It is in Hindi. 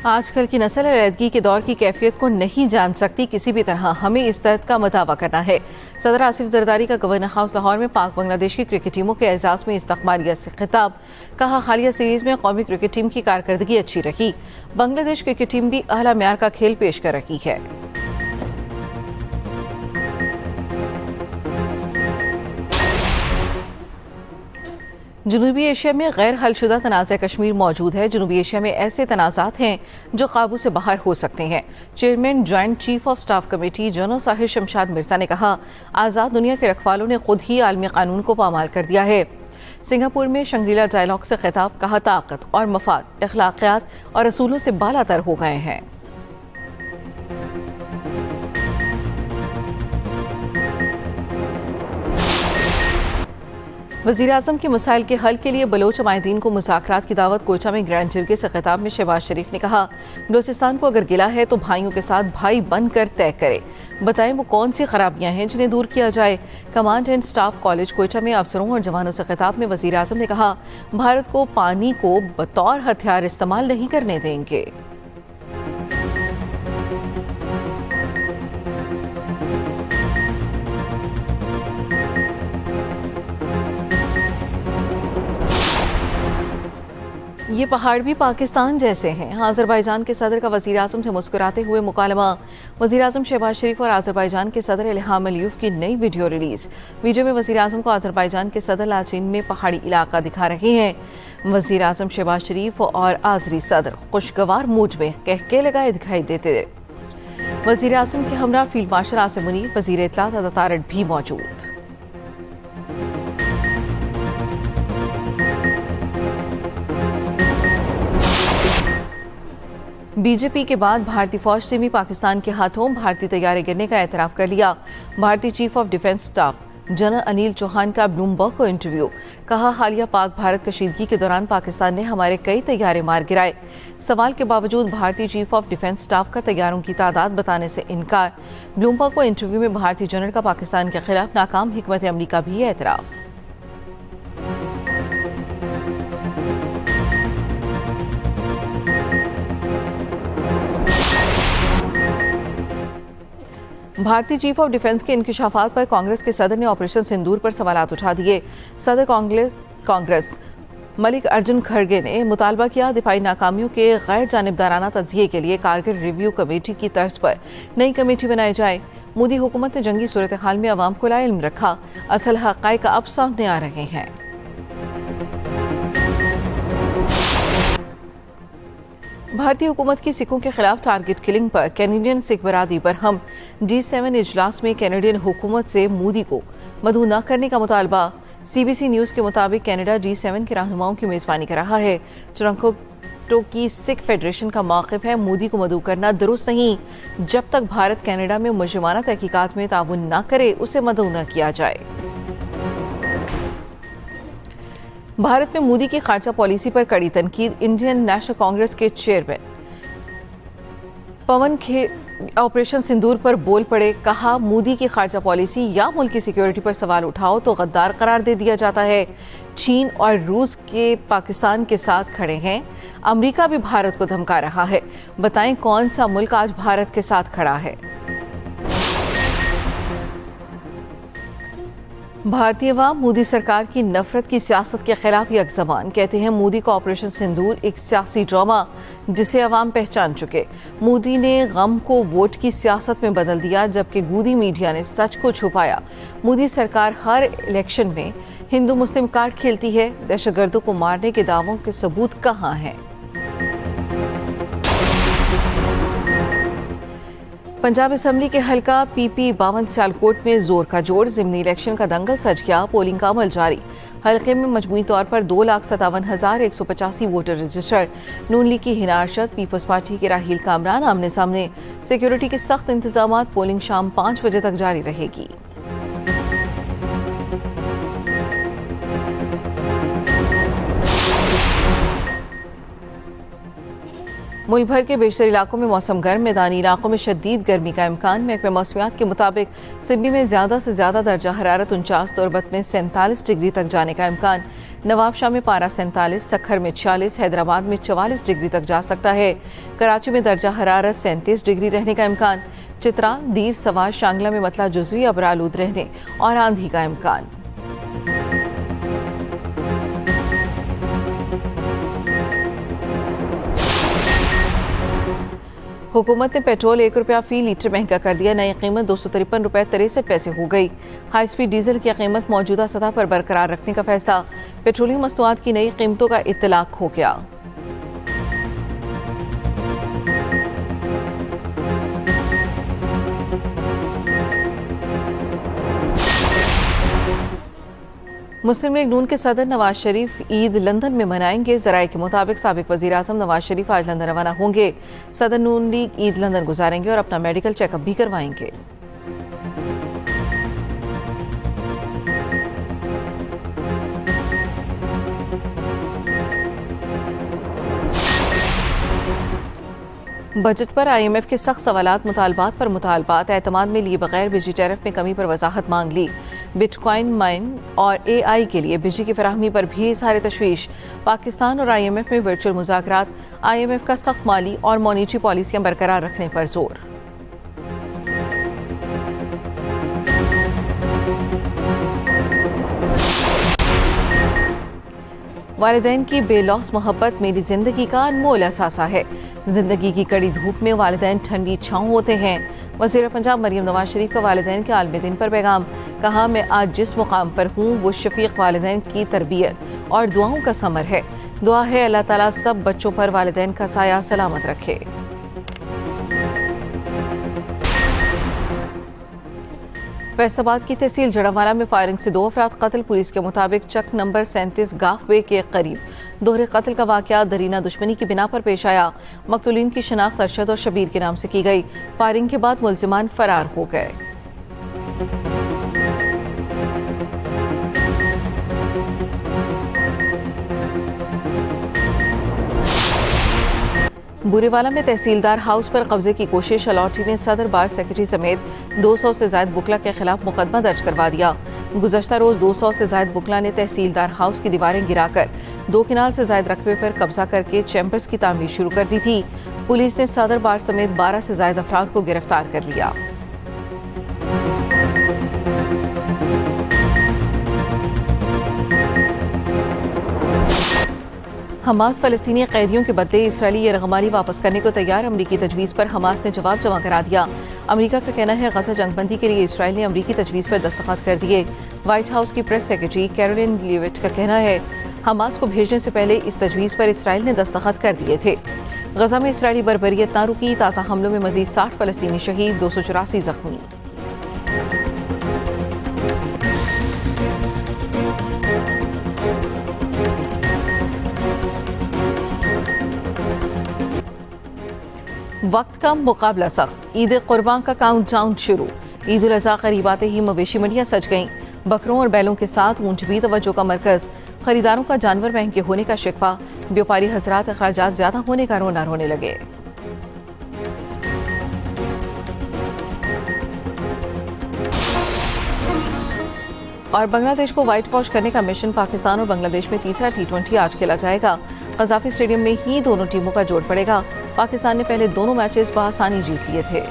आजकल की नस्ल अलैदगी के दौर की कैफियत को नहीं जान सकती किसी भी तरह। हमें इस दर्द का मदावा करना है। सदर आसिफ जरदारी का गवर्नर हाउस लाहौर में पाक बांग्लादेश की क्रिकेट टीमों के एजाज में इस्तकबालियत से खिताब। कहा, हालिया सीरीज में कौमी क्रिकेट टीम की कारकर्दगी अच्छी रही। बांग्लादेश क्रिकेट टीम भी अहला म्यार का खेल पेश कर रही है। जनूबी एशिया में गैर हलशुदा तनाज़ा कश्मीर मौजूद है। जनूबी एशिया में ऐसे तनाज़ात हैं जो काबू से बाहर हो सकते हैं। Chairman joint chief of staff committee general Sahir Shamshad Mirza ने कहा, आज़ाद दुनिया के रखवालों ने खुद ही आलमी कानून को पामाल कर दिया है। सिंगापुर में शंग्रीला डायलॉग से खिताब। कहा, ताकत और मफाद अखलाकियात और असूलों से बालातर हो गए हैं। वज़ीर आज़म के मसाइल के हल के लिए बलोच माहिदीन को मुज़ाकरात की दावत। कोयटा में ग्रैंड जिरगे से खिताब में शहबाज शरीफ ने कहा, बलोचिस्तान को अगर गिला है तो भाइयों के साथ भाई बनकर तय करे। बताएं वो कौन सी खराबियां हैं जिन्हें दूर किया जाए। Command and staff college Quetta में अफसरों और जवानों से खिताब में वज़ीर आज़म ने कहा, भारत को पानी को बतौर हथियार इस्तेमाल नहीं करने देंगे। ये पहाड़ भी पाकिस्तान जैसे हैं। आज़रबाईजान के सदर का वज़ीर आज़म से मुस्कुराते हुए मुकालमा। वज़ीर आज़म शहबाज शरीफ और आज़रबाईजान के सदर इल्हाम अलीयव की नई वीडियो रिलीज़। वीडियो में वज़ीर आज़म को आज़रबाईजान के सदर लाचीन में पहाड़ी इलाका दिखा रहे हैं। वज़ीर आज़म शहबाज शरीफ और आज़री सदर खुशगवार मूड में कहके लगाए दिखाई देते। वज़ीर आज़म के हमरा फील्ड मार्शल आसिम मुनीर, वज़ीर इत्तलात अता तारड़ भी मौजूद। बीजेपी के बाद भारतीय फौज ने भी पाकिस्तान के हाथों भारतीय तैयारे गिरने का एतराफ़ कर लिया। भारतीय chief of defence staff general Anil Chauhan का ब्लूमबर्ग को इंटरव्यू। कहा, हालिया पाक भारत कशीदगी के दौरान पाकिस्तान ने हमारे कई तैयारे मार गिराए। सवाल के बावजूद भारतीय चीफ ऑफ डिफेंस स्टाफ का तैयारों की तादाद बताने से इनकार। ब्लूमबर्ग को इंटरव्यू में भारतीय जनरल का पाकिस्तान के खिलाफ नाकाम हिकमत अमली का भी एतराफ़। भारतीय चीफ ऑफ डिफेंस के इंकिशाफात पर कांग्रेस के सदर ने ऑपरेशन सिंदूर पर सवालात उठा दिए। सदर कांग्रेस मलिक अर्जुन खड़गे ने मुतालबा किया, दिफाई नाकामियों के गैर जानिबदाराना तज्जिये के लिए कारगिल रिव्यू कमेटी की तर्ज पर नई कमेटी बनाई जाए। मोदी हुकूमत ने जंगी सूरत हाल में अवाम को लाइल्म रखा। असल हक़ाइक़ अब सामने आ रहे हैं। भारतीय हुकूमत की सिखों के खिलाफ टारगेट किलिंग पर कैनेडियन सिख बरादरी पर हम G7 इजलास में कैनेडियन हुकूमत से मोदी को मदऊ न करने का मुतालबा। CBC न्यूज़ के मुताबिक कनाडा G7 के रहनुमाओं की मेज़बानी कर रहा है। टोरंटो की सिख फेडरेशन का मौक़िफ़ है, मोदी को मदऊ करना दुरुस्त नहीं। जब तक भारत कनाडा में मुजरिमाना तहकीकात में ताउन न करे उसे मदऊ न किया जाए। भारत में मोदी की खारजा पॉलिसी पर कड़ी तनकीद। इंडियन नेशनल कांग्रेस के चेयरमैन पवन खेर ऑपरेशन सिंदूर पर बोल पड़े। कहा, मोदी की खारजा पॉलिसी या मुल्क की सिक्योरिटी पर सवाल उठाओ तो गद्दार करार दे दिया जाता है। चीन और रूस के पाकिस्तान के साथ खड़े हैं। अमेरिका भी भारत को धमका रहा है। बताएं कौन सा मुल्क आज भारत के साथ खड़ा है। भारतीय अवाम मोदी सरकार की नफरत की सियासत के खिलाफ यकजबान। कहते हैं मोदी का ऑपरेशन सिंदूर एक सियासी ड्रामा जिसे अवाम पहचान चुके। मोदी ने गम को वोट की सियासत में बदल दिया, जबकि गोदी मीडिया ने सच को छुपाया। मोदी सरकार हर इलेक्शन में हिंदू मुस्लिम कार्ड खेलती है। दहशतगर्दों को मारने के दावों के सबूत कहाँ हैं। पंजाब असम्बली के हल्का PP 52 सियालकोट में जोर का जोड़। ज़िमनी इलेक्शन का दंगल सज गया। पोलिंग का अमल जारी। हल्के में मजमूई तौर पर 2,57,185 वोटर रजिस्टर। नून लीग की हिना अरशद, पीपल्स पार्टी के राहील कामरान आमने सामने। सिक्योरिटी के सख्त इंतजाम। पोलिंग शाम 5 बजे तक जारी रहेगी। मुल्क भर के बेशतर इलाकों में मौसम गर्म, मैदानी इलाकों में शदीद गर्मी का इम्कान। महकमे मौसमियात के मुताबिक सिडनी में ज़्यादा से ज़्यादा दर्जा हरारत 49, तुरबत में 47 डिग्री तक जाने का इम्कान। नवाबशाह में पारा 47, सक्खर में 46, हैदराबाद में 44 डिग्री तक जा सकता है। कराची में दर्जा हरारत 37 डिग्री रहने का इम्कान। चित्रा, दीर, सवार, शांगला में मतला जुज़वी अबरालूद रहने और आंधी का इम्कान। हुकूमत ने पेट्रोल ₹1 फी लीटर महंगा कर दिया। नई कीमत ₹253.63 हो गई। हाई स्पीड डीजल की कीमत मौजूदा सतह पर बरकरार रखने का फैसला। पेट्रोलियम मसनूआत की नई कीमतों का इत्तलाक हो गया। मुस्लिम लीग नून के सदर नवाज शरीफ ईद लंदन में मनाएंगे। जराये के मुताबिक साबिक वज़ीर आज़म नवाज शरीफ आज लंदन रवाना होंगे। सदर नून लीग ईद लंदन गुजारेंगे और अपना मेडिकल चेकअप भी करवाएंगे। बजट पर IMF के सख्त सवालात, मुतालबात पर मुतालबात। एतमाद में लिए बगैर बिजली टैरिफ में कमी पर वजाहत मांग ली। बिटकॉइन माइन और AI के लिए बिजली की फराहमी पर भी इज़हार तशवीश। पाकिस्तान और IMF में वर्चुअल मुज़ाकरात। IMF का सख्त माली और मॉनेटरी पॉलिसियां बरकरार रखने पर जोर। वालिदैन की बेलौस मोहब्बत मेरी जिंदगी का अनमोल असासा है। जिंदगी की कड़ी धूप में वालिदैन ठंडी छाँव होते हैं। वज़ीर पंजाब मरियम नवाज शरीफ का वालिदैन के आलमी दिन पर पैगाम। कहा, मैं आज जिस मुकाम पर हूँ वो शफीक वालिदैन की तरबियत और दुआओं का समर है। दुआ है अल्लाह ताला सब बच्चों पर वालिदैन का साया सलामत रखे। फैसलाबाद की तहसील जड़ावाला में फायरिंग से 2 अफराद कत्ल। पुलिस के मुताबिक चक नंबर 37 गाफवे के करीब दोहरे कत्ल का वाकया दरीना दुश्मनी की बिना पर पेश आया। मकतूलीन की शनाख्त अरशद और शबीर के नाम से की गई। फायरिंग के बाद मुलजिमान फरार हो गए। बुरेवाला में तहसीलदार हाउस पर कब्जे की कोशिश। अलॉटी ने सदर बार सेक्रेटरी समेत 200 से ज्यादा वकला के खिलाफ मुकदमा दर्ज करवा दिया। गुज़श्ता रोज 200 से ज्यादा वकला ने तहसीलदार हाउस की दीवारें गिराकर 2 किनाल से ज्यादा रकबे पर कब्जा करके चैम्बर्स की तामीर शुरू कर दी थी। पुलिस ने सदर बार समेत 12 से ज्यादा अफराद को गिरफ्तार कर लिया। हमास फ़लस्तीनी कैदियों के बदले इसराइली यरगमाली वापस करने को तैयार। अमरीकी तजवीज़ पर हमास ने जवाब जमा करा दिया। अमरीका का कहना है गज़ा जंगबंदी के लिए इसराइल ने अमरीकी तजवीज़ पर दस्तखत कर दिए। व्हाइट हाउस की प्रेस सेक्रेटरी कैरोलिन लीविट का कहना है हमास को भेजने से पहले इस तजवीज़ पर इसराइल ने दस्तखत कर दिए थे। गज़ा में इसराइली बर्बरियत ना रुकी। ताज़ा हमलों में मज़ीद 60 फ़लस्तीनी शहीद, 284 जख्मी। वक्त का मुकाबला सख्त। ईद कुर्बान का काउंटडाउन शुरू। ईद उल अज़हा करीब आते ही मवेशी मंडियां सज गईं। बकरों और बैलों के साथ ऊंट भी तवज्जो का मरकज। खरीदारों का जानवर महंगे होने का शिकवा। व्यापारी हजरात अखराजात ज्यादा होने का रोना रोने लगे। और बांग्लादेश को व्हाइट वॉश करने का मिशन। पाकिस्तान और बांग्लादेश में तीसरा T20 आज खेला जाएगा। कज़ाफी स्टेडियम में ही दोनों टीमों का जोड़ पड़ेगा। पाकिस्तान ने पहले दोनों मैचेस बआसानी जीत लिए थे।